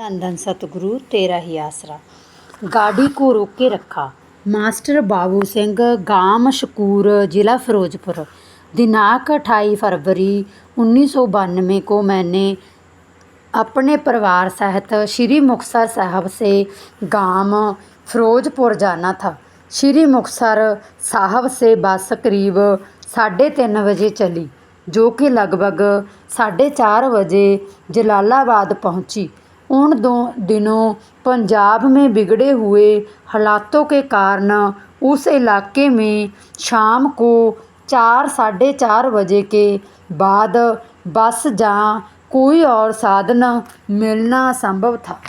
धन धन सतगुरु तेरा ही आसरा। गाड़ी को रोक के रखा। मास्टर बाबू सिंह, गांव शकूर, ज़िला फिरोजपुर। दिनांक 28 फरवरी 1992 को मैंने अपने परिवार सहित श्री मुक्तसर साहब से गांव फिरोजपुर जाना था। श्री मुक्तसर साहब से बस करीब 3:30 बजे चली, जो कि लगभग 4:30 बजे जलालाबाद पहुंची। उन दिनों पंजाब में बिगड़े हुए हालातों के कारण उस इलाके में शाम को 4-4:30 बजे के बाद बस या कोई और साधन मिलना असंभव था।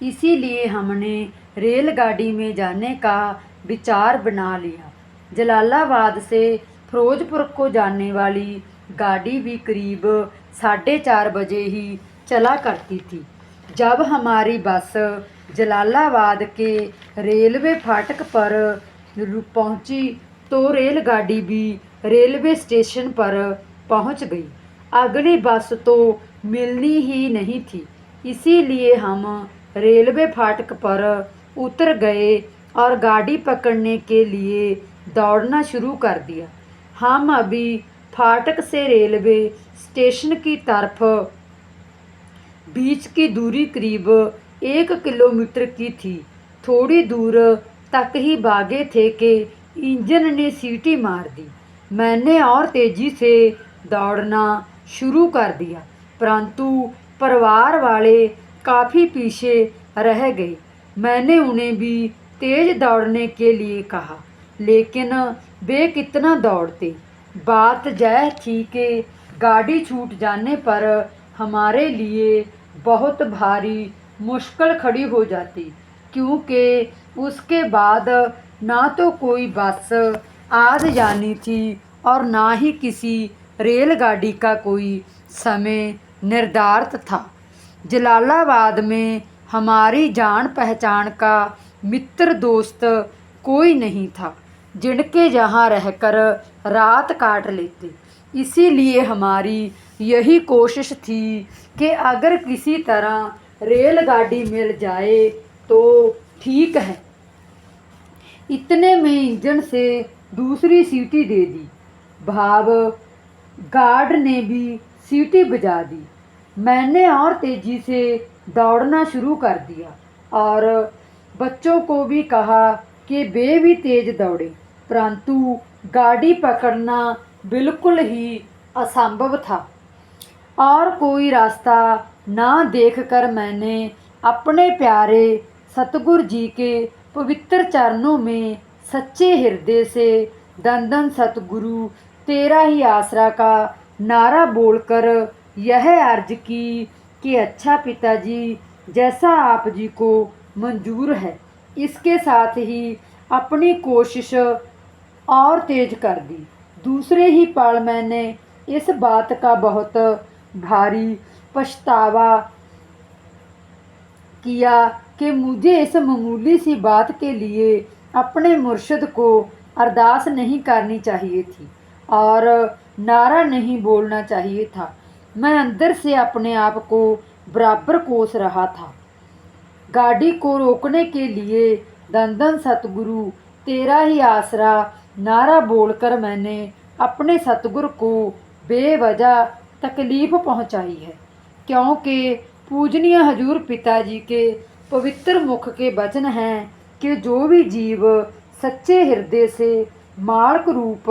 इसीलिए हमने रेलगाड़ी में जाने का विचार बना लिया। जलालाबाद से फिरोजपुर को जाने वाली गाड़ी भी करीब 4:30 बजे ही चला करती थी। जब हमारी बस जलालाबाद के रेलवे फाटक पर पहुंची तो रेलगाड़ी भी रेलवे स्टेशन पर पहुंच गई। अगली बस तो मिलनी ही नहीं थी, इसीलिए हम रेलवे फाटक पर उतर गए और गाड़ी पकड़ने के लिए दौड़ना शुरू कर दिया। हम अभी फाटक से रेलवे स्टेशन की तरफ बीच की दूरी करीब 1 किलोमीटर की थी। थोड़ी दूर तक ही भागे थे कि इंजन ने सीटी मार दी। मैंने और तेज़ी से दौड़ना शुरू कर दिया, परंतु परिवार वाले काफ़ी पीछे रह गए। मैंने उन्हें भी तेज़ दौड़ने के लिए कहा, लेकिन वे कितना दौड़ते। बात यह थी कि गाड़ी छूट जाने पर हमारे लिए बहुत भारी मुश्किल खड़ी हो जाती, क्योंकि उसके बाद ना तो कोई बस आ जानी थी और ना ही किसी रेलगाड़ी का कोई समय निर्धारित था। जलालाबाद में हमारी जान पहचान का मित्र दोस्त कोई नहीं था जिनके यहाँ रहकर रात काट लेते। इसीलिए हमारी यही कोशिश थी कि अगर किसी तरह रेलगाड़ी मिल जाए तो ठीक है। इतने में इंजन से दूसरी सीटी दे दी। भाव गार्ड ने भी सीटी बजा दी। मैंने और तेज़ी से दौड़ना शुरू कर दिया और बच्चों को भी कहा कि वे भी तेज़ दौड़े, परंतु गाड़ी पकड़ना बिल्कुल ही असंभव था और कोई रास्ता ना देखकर मैंने अपने प्यारे सतगुरु जी के पवित्र चरणों में सच्चे हृदय से धन धन सतगुरु तेरा ही आसरा का नारा बोलकर यह अर्ज की कि अच्छा पिताजी, जैसा आप जी को मंजूर है। इसके साथ ही अपनी कोशिश और तेज कर दी। दूसरे ही पल मैंने इस बात का बहुत भारी पछतावा किया कि मुझे इस मामूली सी बात के लिए अपने मुर्शिद को अरदास नहीं करनी चाहिए थी और नारा नहीं बोलना चाहिए था। मैं अंदर से अपने आप को बराबर कोस रहा था। गाड़ी को रोकने के लिए धन धन सतगुरु तेरा ही आसरा नारा बोलकर मैंने अपने सतगुरु को बेवजह तकलीफ़ पहुंचाई है, क्योंकि पूजनीय हजूर पिताजी के पवित्र मुख के वचन हैं कि जो भी जीव सच्चे हृदय से मालक रूप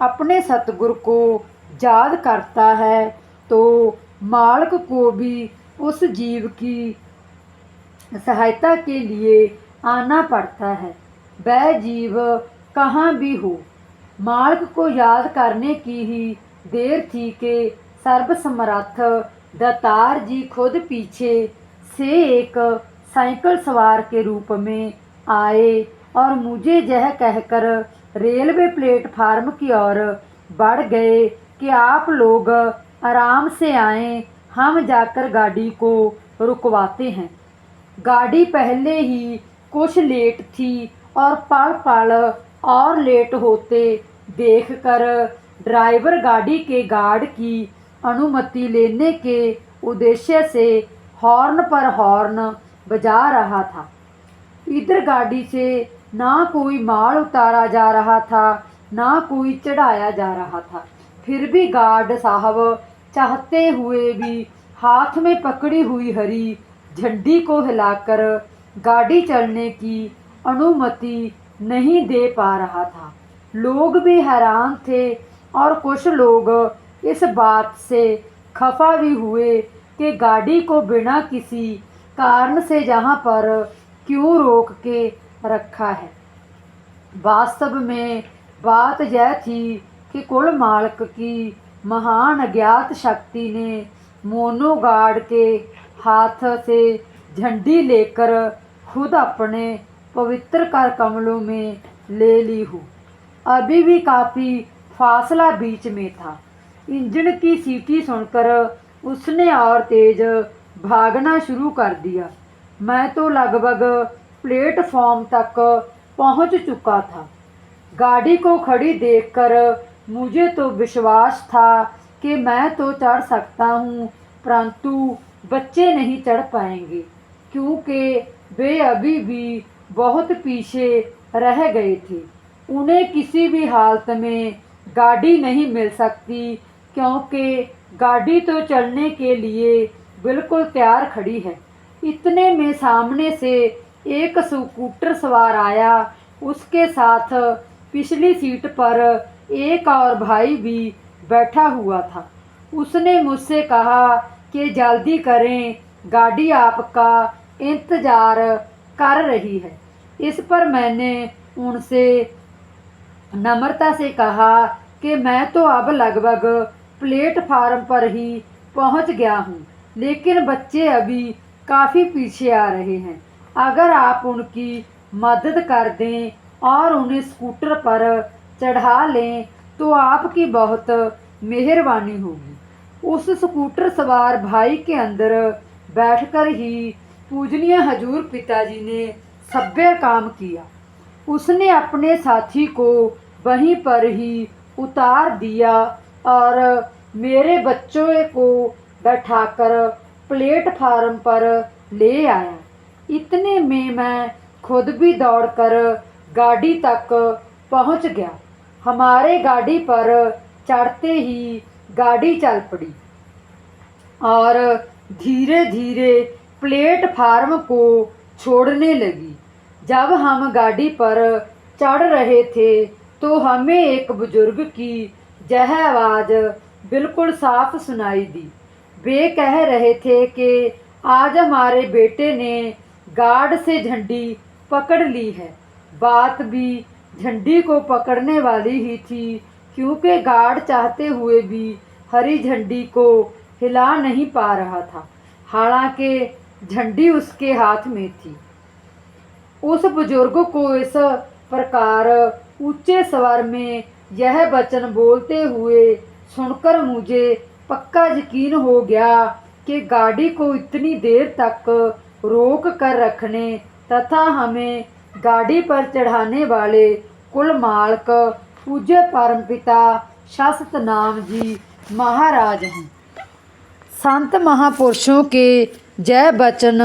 अपने सतगुरु को याद करता है तो मालक को भी उस जीव की सहायता के लिए आना पड़ता है। वह जीव कहाँ भी हो, मालक को याद करने की ही देर थी कि सर्वसमर्थ दातार जी खुद पीछे से एक साइकिल सवार के रूप में आए और मुझे यह कहकर रेलवे प्लेटफार्म की ओर बढ़ गए कि आप लोग आराम से आएं, हम जाकर गाड़ी को रुकवाते हैं। गाड़ी पहले ही कुछ लेट थी और पल पल और लेट होते देखकर ड्राइवर गाड़ी के गार्ड की अनुमति लेने के उद्देश्य से हॉर्न पर हॉर्न बजा रहा था। इधर गाड़ी से ना कोई माल उतारा जा रहा था, ना कोई चढ़ाया जा रहा था। फिर भी गार्ड साहब चाहते हुए भी हाथ में पकड़ी हुई हरी झंडी को हिलाकर गाड़ी चलने की अनुमति नहीं दे पा रहा था। लोग भी हैरान थे और कुछ लोग इस बात से खफा भी हुए कि गाड़ी को बिना किसी कारण से यहाँ पर क्यों रोक के रखा है। वास्तव में बात यह थी कि कुल मालिक की महान अज्ञात शक्ति ने मोनो गार्ड के हाथ से झंडी लेकर खुद अपने पवित्र कर कमलों में ले ली हो। अभी भी काफ़ी फासला बीच में था। इंजन की सीटी सुनकर उसने और तेज भागना शुरू कर दिया। मैं तो लगभग प्लेटफॉर्म तक पहुंच चुका था। गाड़ी को खड़ी देखकर मुझे तो विश्वास था कि मैं तो चढ़ सकता हूँ, परंतु बच्चे नहीं चढ़ पाएंगे क्योंकि वे अभी भी बहुत पीछे रह गए थे। उन्हें किसी भी हालत में गाड़ी नहीं मिल सकती क्योंकि गाड़ी तो चलने के लिए बिल्कुल तैयार खड़ी है। इतने में सामने से एक स्कूटर सवार आया। उसके साथ पिछली सीट पर एक और भाई भी बैठा हुआ था। उसने मुझसे कहा कि जल्दी करें, गाड़ी आपका इंतज़ार कर रही है। इस पर मैंने उनसे नम्रता से कहा कि मैं तो अब लगभग प्लेटफार्म पर ही पहुंच गया हूं, लेकिन बच्चे अभी काफ़ी पीछे आ रहे हैं। अगर आप उनकी मदद कर दें और उन्हें स्कूटर पर चढ़ा लें तो आपकी बहुत मेहरबानी होगी। उस स्कूटर सवार भाई के अंदर बैठकर ही पूजनीय हजूर पिताजी ने सभ्य काम किया। उसने अपने साथी को वहीं पर ही उतार दिया और मेरे बच्चों को बैठाकर प्लेटफार्म पर ले आया। इतने में मैं खुद भी दौड़कर गाड़ी तक पहुंच गया। हमारे गाड़ी पर चढ़ते ही गाड़ी चल पड़ी और धीरे धीरे प्लेटफार्म को छोड़ने लगी। जब हम गाड़ी पर चढ़ रहे थे तो हमें एक बुजुर्ग की यह आवाज़ बिल्कुल साफ सुनाई दी। वे कह रहे थे कि आज हमारे बेटे ने गार्ड से झंडी पकड़ ली है। बात भी झंडी को पकड़ने वाली ही थी क्योंकि गार्ड चाहते हुए भी हरी झंडी को हिला नहीं पा रहा था, हालांकि झंडी उसके हाथ में थी। उस बुजुर्ग को इस प्रकार ऊंचे स्वर में यह वचन बोलते हुए सुनकर मुझे पक्का यकीन हो गया कि गाड़ी को इतनी देर तक रोक कर रखने तथा हमें गाड़ी पर चढ़ाने वाले कुल मालिक पूज्य परमपिता शास्त्र नाम जी महाराज हैं। संत महापुरुषों के जय वचन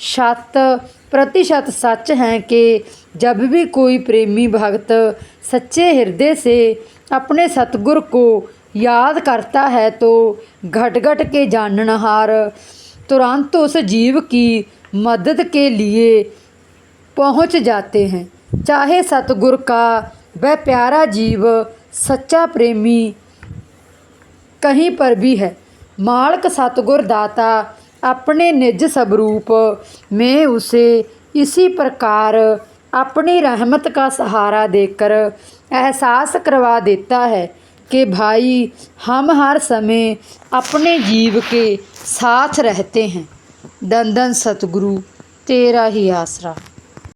100% सच हैं कि जब भी कोई प्रेमी भक्त सच्चे हृदय से अपने सतगुरु को याद करता है तो घट घट के जाननहार तुरंत उस जीव की मदद के लिए पहुंच जाते हैं। चाहे सतगुरु का वह प्यारा जीव सच्चा प्रेमी कहीं पर भी है, मालिक सतगुरु दाता अपने निज स्वरूप में उसे इसी प्रकार अपनी रहमत का सहारा देकर एहसास करवा देता है कि भाई हम हर समय अपने जीव के साथ रहते हैं। धन धन सतगुरु तेरा ही आसरा।